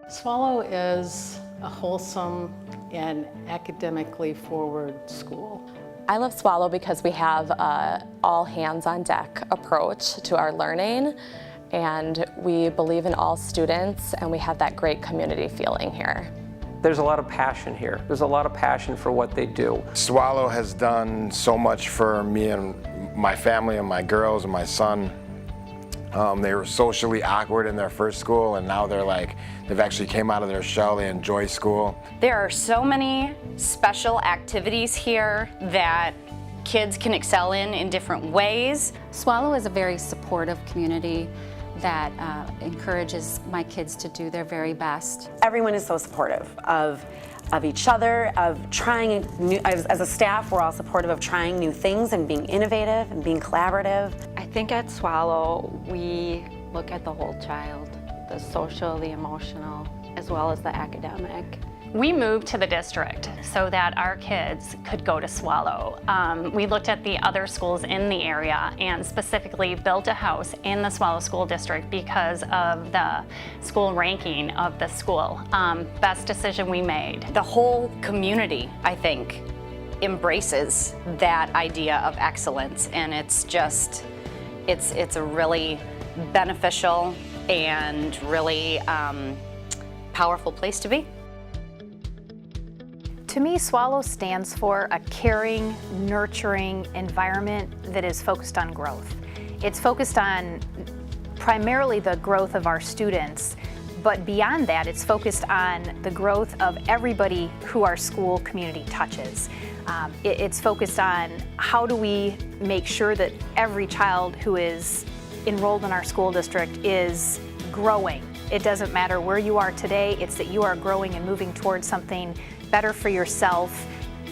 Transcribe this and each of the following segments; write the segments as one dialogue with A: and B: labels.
A: Swallow is a wholesome and academically forward school.
B: I love Swallow because we have all hands on deck approach to our learning, and we believe in all students, and we have that great community feeling here.
C: There's a lot of passion here. There's a lot of passion for what they do.
D: Swallow has done so much for me and my family and my girls and my son. They were socially awkward in their first school, and now they've actually came out of their shell. They enjoy school.
E: There are so many special activities here that kids can excel in different ways.
F: Swallow is a very supportive community that encourages my kids to do their very best.
G: Everyone is so supportive of each other, of trying new, as a staff, we're all supportive of trying new things and being innovative and being collaborative.
H: I think at Swallow, we look at the whole child, the social, the emotional, as well as the academic.
I: We moved to the district so that our kids could go to Swallow. We looked at the other schools in the area and specifically built a house in the Swallow School District because of the school ranking of the school. Best decision we made.
E: The whole community, I think, embraces that idea of excellence, and it's a really beneficial and really powerful place to be.
J: To me, Swallow stands for a caring, nurturing environment that is focused on growth. It's focused on primarily the growth of our students, but beyond that, it's focused on the growth of everybody who our school community touches. It's focused on how do we make sure that every child who is enrolled in our school district is growing. It doesn't matter where you are today, it's that you are growing and moving towards something better for yourself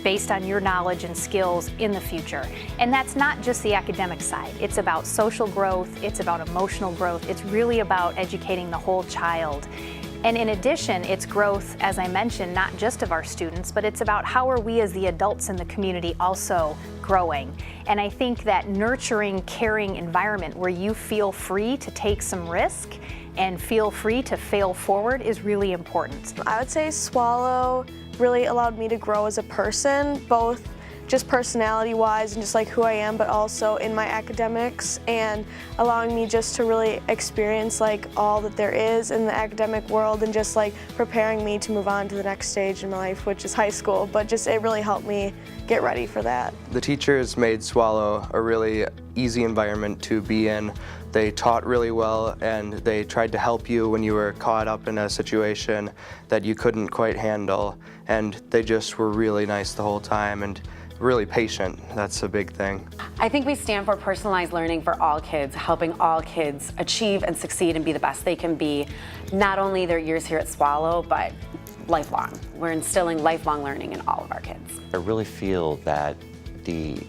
J: based on your knowledge and skills in the future. And that's not just the academic side. It's about social growth, it's about emotional growth, it's really about educating the whole child. And in addition, it's growth, as I mentioned, not just of our students, but it's about how are we as the adults in the community also growing. And I think that nurturing, caring environment where you feel free to take some risk and feel free to fail forward is really important.
K: I would say Swallow really allowed me to grow as a person, both just personality-wise and just like who I am, but also in my academics, and allowing me just to really experience like all that there is in the academic world, and just like preparing me to move on to the next stage in my life, which is high school. But just it really helped me get ready for that.
L: The teachers made Swallow a really easy environment to be in. They taught really well, and they tried to help you when you were caught up in a situation that you couldn't quite handle, and they just were really nice the whole time and really patient. That's a big thing.
G: I think we stand for personalized learning for all kids, helping all kids achieve and succeed and be the best they can be, not only their years here at Swallow, but lifelong. We're instilling lifelong learning in all of our kids.
M: I really feel that the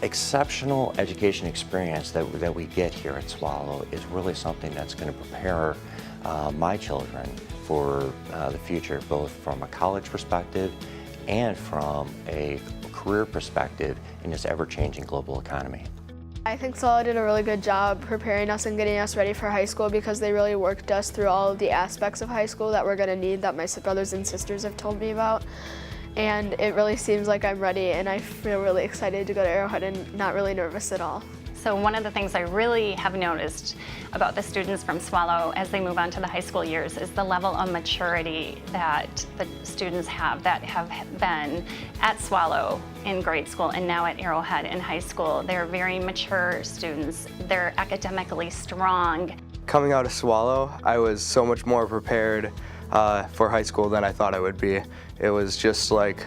M: exceptional education experience that we get here at Swallow is really something that's going to prepare my children for the future, both from a college perspective and from a career perspective in this ever-changing global economy.
K: I think Swallow did a really good job preparing us and getting us ready for high school, because they really worked us through all of the aspects of high school that we're going to need, that my brothers and sisters have told me about. And it really seems like I'm ready, and I feel really excited to go to Arrowhead and not really nervous at all.
I: So one of the things I really have noticed about the students from Swallow as they move on to the high school years is the level of maturity that the students have that have been at Swallow in grade school and now at Arrowhead in high school. They're very mature students. They're academically strong.
L: Coming out of Swallow, I was so much more prepared for high school than I thought I would be. It was just like,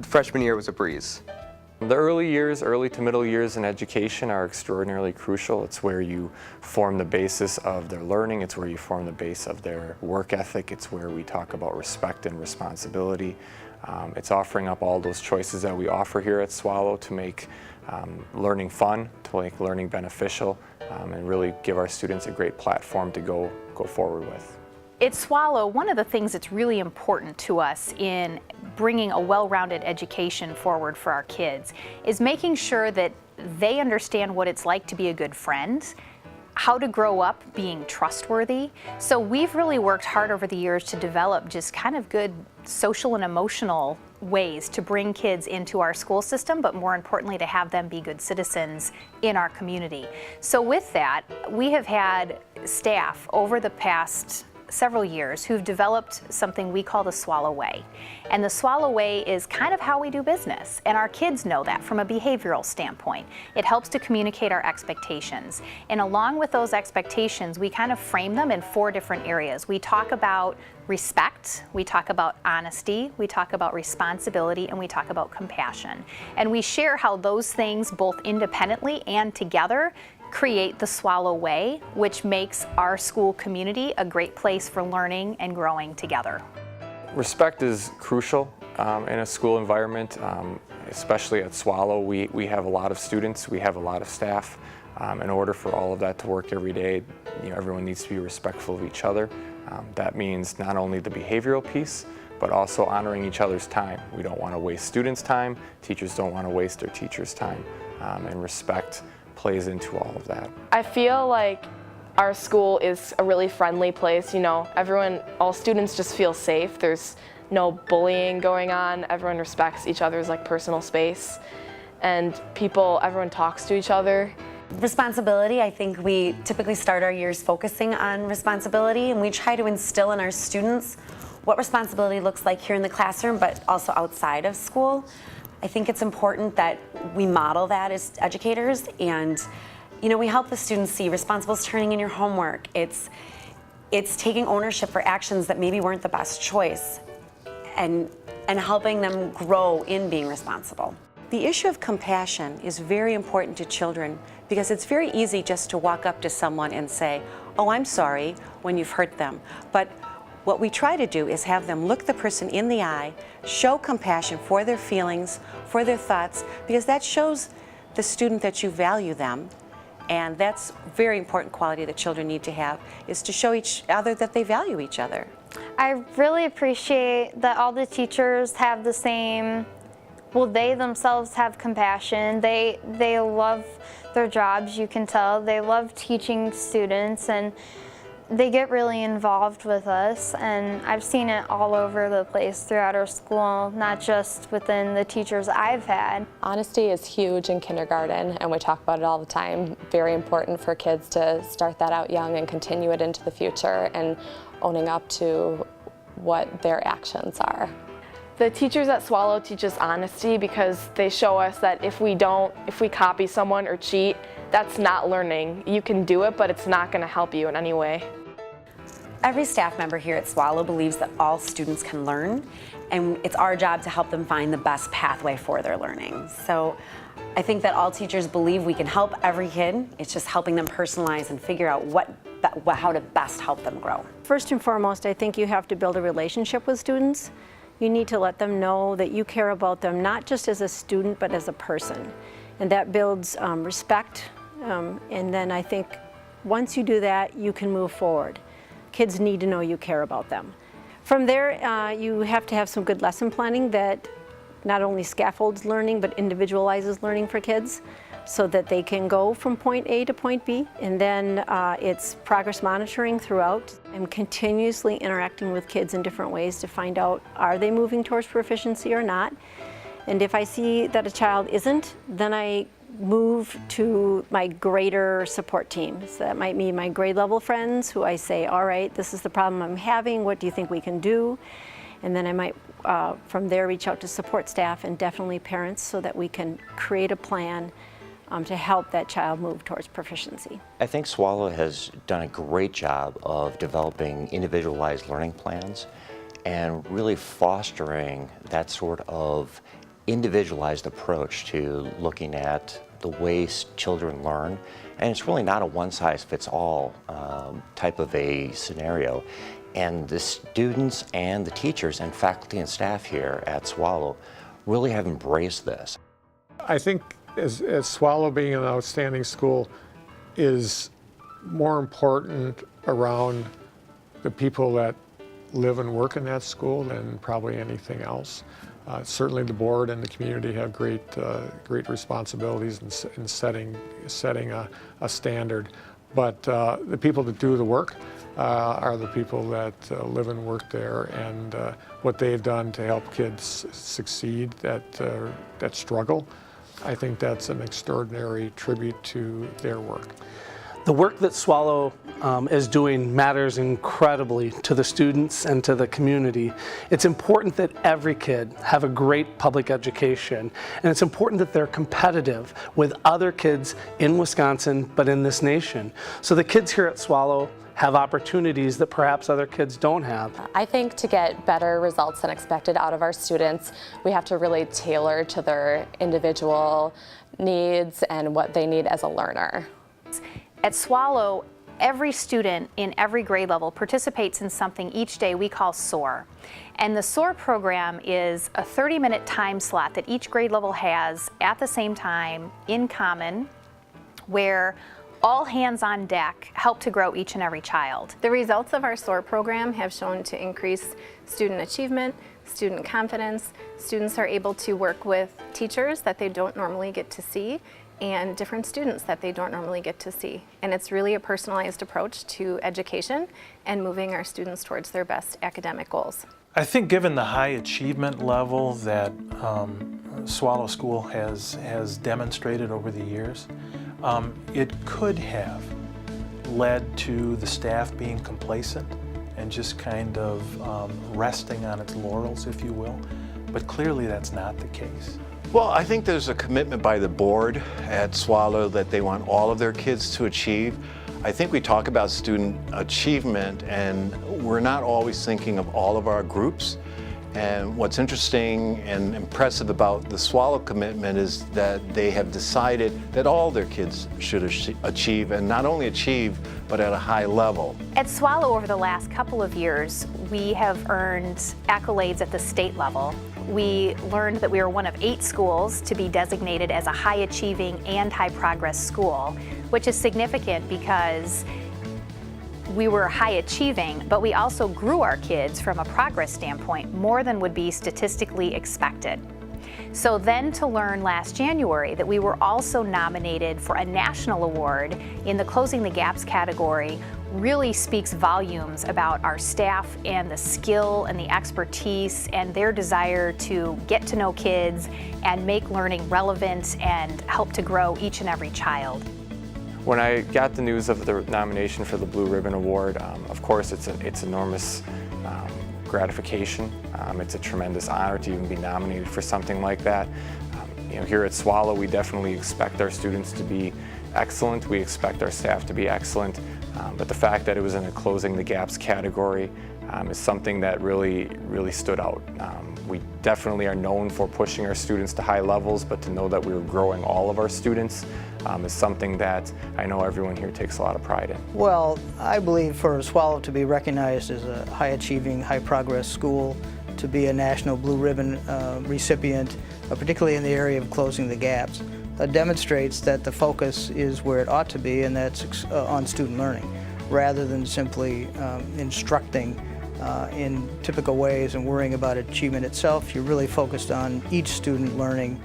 L: freshman year was a breeze.
C: The early years, early to middle years in education are extraordinarily crucial. It's where you form the basis of their learning. It's where you form the base of their work ethic. It's where we talk about respect and responsibility. It's offering up all those choices that we offer here at Swallow to make learning fun, to make learning beneficial, and really give our students a great platform to go forward with.
J: At Swallow, one of the things that's really important to us in bringing a well-rounded education forward for our kids is making sure that they understand what it's like to be a good friend, how to grow up being trustworthy. So we've really worked hard over the years to develop just kind of good social and emotional ways to bring kids into our school system, but more importantly to have them be good citizens in our community. So with that, we have had staff over the past several years who've developed something we call the Swallow Way. And the Swallow Way is kind of how we do business, and our kids know that from a behavioral standpoint. It helps to communicate our expectations. And along with those expectations, we kind of frame them in 4 different areas. We talk about respect, we talk about honesty, we talk about responsibility, and we talk about compassion. And we share how those things, both independently and together, create the Swallow Way, which makes our school community a great place for learning and growing together.
C: Respect is crucial in a school environment, especially at Swallow. We have a lot of students, we have a lot of staff. In order for all of that to work every day, everyone needs to be respectful of each other. That means not only the behavioral piece, but also honoring each other's time. We don't want to waste students' time, teachers don't want to waste their teachers' time, and respect plays into all of that.
N: I feel like our school is a really friendly place, all students just feel safe. There's no bullying going on. Everyone respects each other's personal space, and everyone talks to each other.
G: Responsibility, I think we typically start our years focusing on responsibility, and we try to instill in our students what responsibility looks like here in the classroom, but also outside of school. I think it's important that we model that as educators, and we help the students see responsible is turning in your homework. It's taking ownership for actions that maybe weren't the best choice, and helping them grow in being responsible.
O: The issue of compassion is very important to children because it's very easy just to walk up to someone and say, "Oh, I'm sorry," when you've hurt them. But what we try to do is have them look the person in the eye, show compassion for their feelings, for their thoughts, because that shows the student that you value them. And that's a very important quality that children need to have, is to show each other that they value each other.
P: I really appreciate that all the teachers have the same, they themselves have compassion. They love their jobs, you can tell. They love teaching students, and they get really involved with us, and I've seen it all over the place throughout our school, not just within the teachers I've had.
B: Honesty is huge in kindergarten, and we talk about it all the time. Very important for kids to start that out young and continue it into the future, and owning up to what their actions are.
N: The teachers at Swallow teach us honesty because they show us that if we copy someone or cheat, that's not learning. You can do it, but it's not going to help you in any way.
G: Every staff member here at Swallow believes that all students can learn, and it's our job to help them find the best pathway for their learning. So I think that all teachers believe we can help every kid. It's just helping them personalize and figure out how to best help them grow.
Q: First and foremost, I think you have to build a relationship with students. You need to let them know that you care about them, not just as a student, but as a person. And that builds respect. And then I think once you do that, you can move forward. Kids need to know you care about them. From there, you have to have some good lesson planning that not only scaffolds learning, but individualizes learning for kids so that they can go from point A to point B. And then it's progress monitoring throughout and continuously interacting with kids in different ways to find out, are they moving towards proficiency or not? And if I see that a child isn't, then I move to my greater support team. So that might mean my grade level friends who I say, all right, this is the problem I'm having, what do you think we can do? And then I might, from there, reach out to support staff and definitely parents so that we can create a plan to help that child move towards proficiency.
M: I think Swallow has done a great job of developing individualized learning plans and really fostering that sort of individualized approach to looking at the ways children learn. And it's really not a one-size-fits-all type of a scenario. And the students and the teachers and faculty and staff here at Swallow really have embraced this.
R: I think as Swallow being an outstanding school is more important around the people that live and work in that school than probably anything else. Certainly the board and the community have great responsibilities in setting a standard, But the people that do the work are the people that live and work there, and what they've done to help kids succeed that struggle, I think that's an extraordinary tribute to their work.
S: The work that Swallow is doing matters incredibly to the students and to the community. It's important that every kid have a great public education, and it's important that they're competitive with other kids in Wisconsin, but in this nation. So the kids here at Swallow have opportunities that perhaps other kids don't have.
B: I think to get better results than expected out of our students, we have to really tailor to their individual needs and what they need as a learner.
J: At Swallow, every student in every grade level participates in something each day we call SOAR. And the SOAR program is a 30-minute time slot that each grade level has at the same time in common, where all hands on deck help to grow each and every child.
T: The results of our SOAR program have shown to increase student achievement, student confidence. Students are able to work with teachers that they don't normally get to see, and different students that they don't normally get to see. And it's really a personalized approach to education and moving our students towards their best academic goals.
U: I think given the high achievement level that Swallow School has demonstrated over the years, it could have led to the staff being complacent and just kind of resting on its laurels, if you will. But clearly that's not the case.
V: Well, I think there's a commitment by the board at Swallow that they want all of their kids to achieve. I think we talk about student achievement, and we're not always thinking of all of our groups. And what's interesting and impressive about the Swallow commitment is that they have decided that all their kids should achieve, and not only achieve, but at a high level.
J: At Swallow, over the last couple of years, we have earned accolades at the state level. We learned that we were one of 8 schools to be designated as a high-achieving and high-progress school, which is significant because we were high-achieving, but we also grew our kids from a progress standpoint more than would be statistically expected. So then to learn last January that we were also nominated for a national award in the Closing the Gaps category really speaks volumes about our staff and the skill and the expertise and their desire to get to know kids and make learning relevant and help to grow each and every child.
C: When I got the news of the nomination for the Blue Ribbon Award, of course it's enormous gratification. It's a tremendous honor to even be nominated for something like that. Here at Swallow, we definitely expect our students to be excellent. We expect our staff to be excellent. But the fact that it was in a Closing the Gaps category is something that really stood out. We definitely are known for pushing our students to high levels, but to know that we were growing all of our students is something that I know everyone here takes a lot of pride in.
W: Well, I believe for Swallow to be recognized as a high-achieving, high-progress school, to be a National Blue Ribbon recipient, particularly in the area of Closing the Gaps, demonstrates that the focus is where it ought to be, and that's on student learning, rather than simply instructing in typical ways and worrying about achievement itself. You're really focused on each student learning,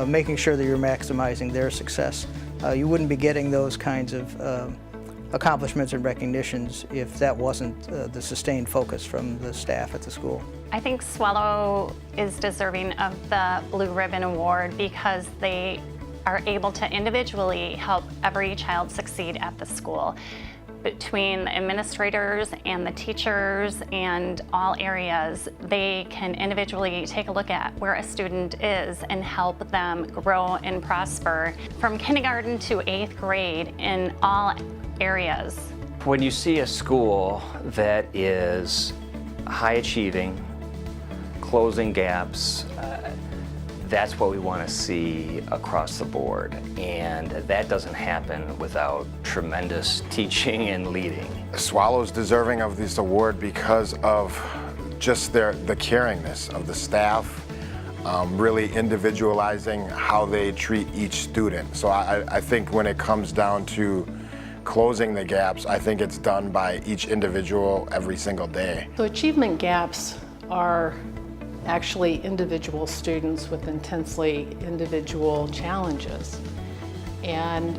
W: making sure that you're maximizing their success. You wouldn't be getting those kinds of accomplishments and recognitions if that wasn't the sustained focus from the staff at the school.
I: I think Swallow is deserving of the Blue Ribbon Award because they are able to individually help every child succeed at the school. Between the administrators and the teachers and all areas, they can individually take a look at where a student is and help them grow and prosper from kindergarten to 8th grade in all areas.
X: When you see a school that is high achieving, closing gaps, that's what we want to see across the board, and that doesn't happen without tremendous teaching and leading.
D: Swallow's deserving of this award because of just the caringness of the staff, really individualizing how they treat each student. So I think when it comes down to closing the gaps, I think it's done by each individual every single day.
A: So achievement gaps are actually individual students with intensely individual challenges. And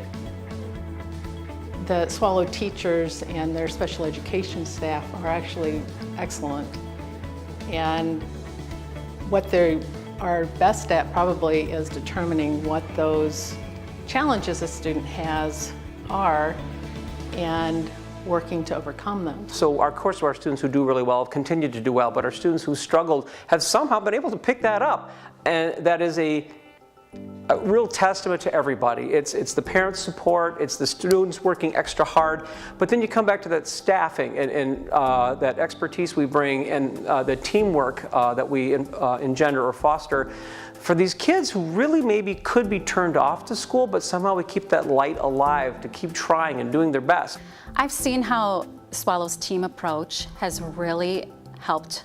A: The Swallow teachers and their special education staff are actually excellent. And what they are best at probably is determining what those challenges a student has are and working to overcome them.
E: So our course of our students who do really well have continued to do well, but our students who struggled have somehow been able to pick that up. And that is a real testament to everybody. It's the parents' support, it's the students working extra hard, but then you come back to that staffing and that expertise we bring and the teamwork that we engender or foster for these kids who really maybe could be turned off to school, but somehow we keep that light alive to keep trying and doing their best.
F: I've seen how Swallow's team approach has really helped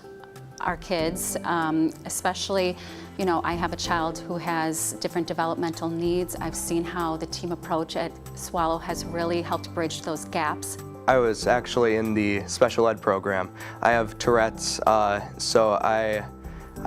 F: our kids, especially, you know, I have a child who has different developmental needs. I've seen how the team approach at Swallow has really helped bridge those gaps.
L: I was actually in the special ed program. I have Tourette's, so I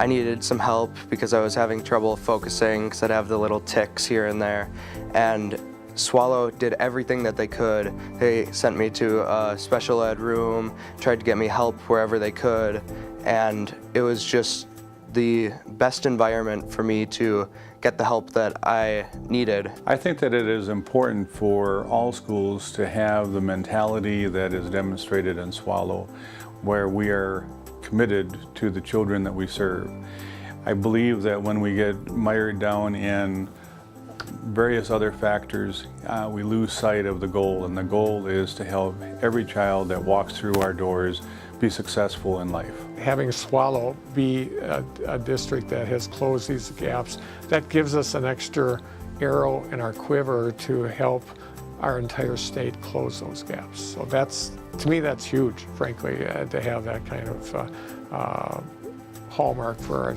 L: needed some help because I was having trouble focusing because I'd have the little tics here and there. And Swallow did everything that they could. They sent me to a special ed room, tried to get me help wherever they could, and it was just the best environment for me to get the help that I needed.
H: I think that it is important for all schools to have the mentality that is demonstrated in Swallow, where we are committed to the children that we serve. I believe that when we get mired down in various other factors, we lose sight of the goal, and the goal is to help every child that walks through our doors be successful in life.
R: Having Swallow be a district that has closed these gaps, that gives us an extra arrow in our quiver to help our entire state close those gaps. So that's, to me, that's huge, frankly, to have that kind of hallmark for our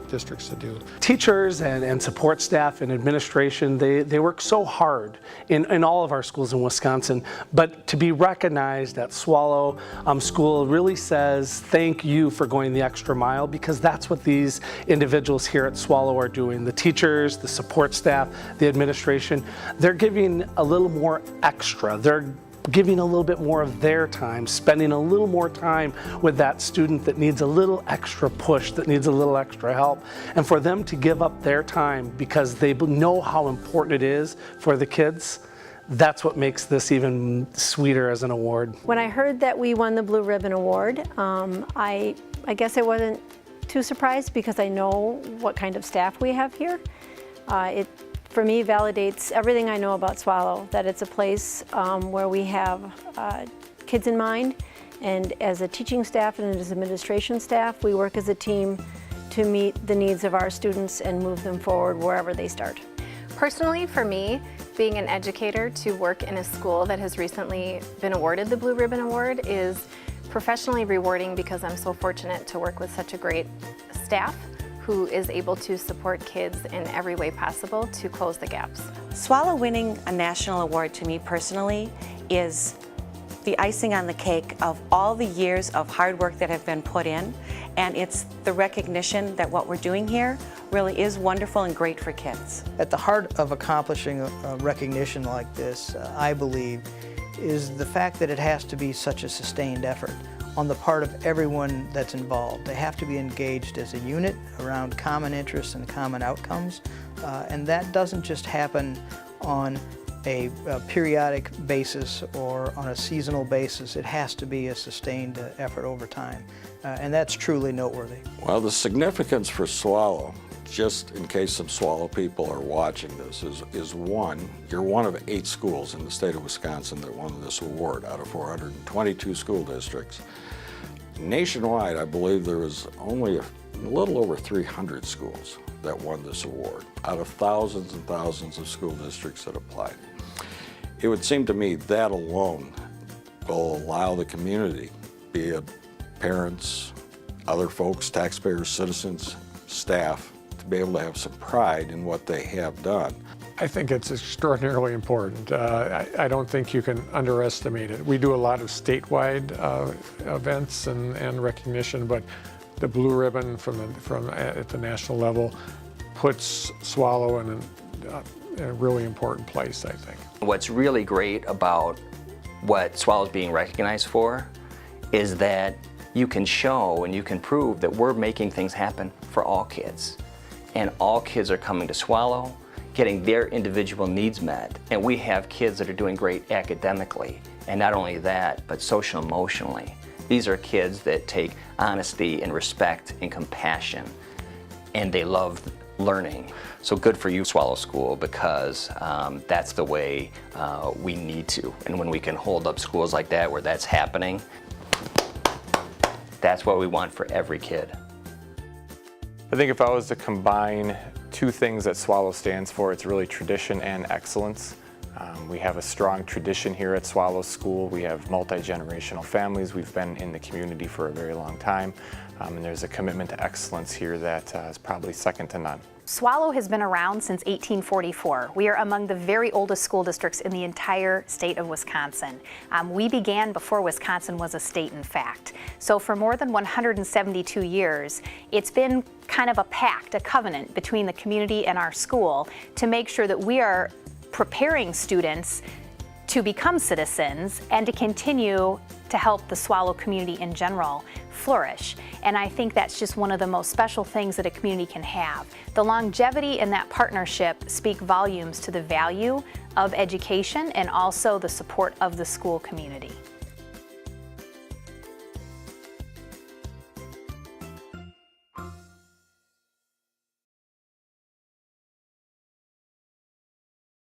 R: districts to do.
S: Teachers and support staff and administration, they work so hard in all of our schools in Wisconsin, but to be recognized at Swallow School really says thank you for going the extra mile, because that's what these individuals here at Swallow are doing. The teachers, the support staff, the administration, they're giving a little more extra. They're giving a little bit more of their time, spending a little more time with that student that needs a little extra push, that needs a little extra help. And for them to give up their time because they know how important it is for the kids, that's what makes this even sweeter as an award.
Q: When I heard that we won the Blue Ribbon Award, I guess I wasn't too surprised because I know what kind of staff we have here. It for me validates everything I know about Swallow, that it's a place where we have kids in mind, and as a teaching staff and as administration staff, we work as a team to meet the needs of our students and move them forward wherever they start.
T: Personally, for me, being an educator to work in a school that has recently been awarded the Blue Ribbon Award is professionally rewarding because I'm so fortunate to work with such a great staff who is able to support kids in every way possible to close the gaps.
O: Swallow winning a national award to me personally is the icing on the cake of all the years of hard work that have been put in, and it's the recognition that what we're doing here really is wonderful and great for kids.
W: At the heart of accomplishing a recognition like this, I believe, is the fact that it has to be such a sustained effort on the part of everyone that's involved. They have to be engaged as a unit around common interests and common outcomes, and that doesn't just happen on a periodic basis or on a seasonal basis. It has to be a sustained effort over time, and that's truly noteworthy.
K: Well, the significance for Swallow, just in case some Swallow people are watching this, is one, you're one of 8 schools in the state of Wisconsin that won this award out of 422 school districts. Nationwide, I believe there was only a little over 300 schools that won this award out of thousands and thousands of school districts that applied. It would seem to me that alone will allow the community, be it parents, other folks, taxpayers, citizens, staff, to be able to have some pride in what they have done.
R: I think it's extraordinarily important. I don't think you can underestimate it. We do a lot of statewide events and recognition, but the Blue Ribbon at the national level puts Swallow in a really important place, I think.
Y: What's really great about
X: what Swallow's being recognized for is that you can show and you can prove that we're making things happen for all kids. And all kids are coming to Swallow, getting their individual needs met. And we have kids that are doing great academically. And not only that, but social emotionally. These are kids that take honesty and respect and compassion, and they love learning. So good for you, Swallow School, because that's the way we need to. And when we can hold up schools like that where that's happening, that's what we want for every kid.
C: I think if I was to combine two things that Swallow stands for, it's really tradition and excellence. We have a strong tradition here at Swallow School. We have multi-generational families. We've been in the community for a very long time. And there's a commitment to excellence here that is probably second to none.
J: Swallow has been around since 1844. We are among the very oldest school districts in the entire state of Wisconsin. We began before Wisconsin was a state, in fact. So for more than 172 years, it's been kind of a pact, a covenant between the community and our school to make sure that we are preparing students to become citizens and to continue to help the Swallow community in general flourish. And I think that's just one of the most special things that a community can have. The longevity in that partnership speak volumes to the value of education and also the support of the school community.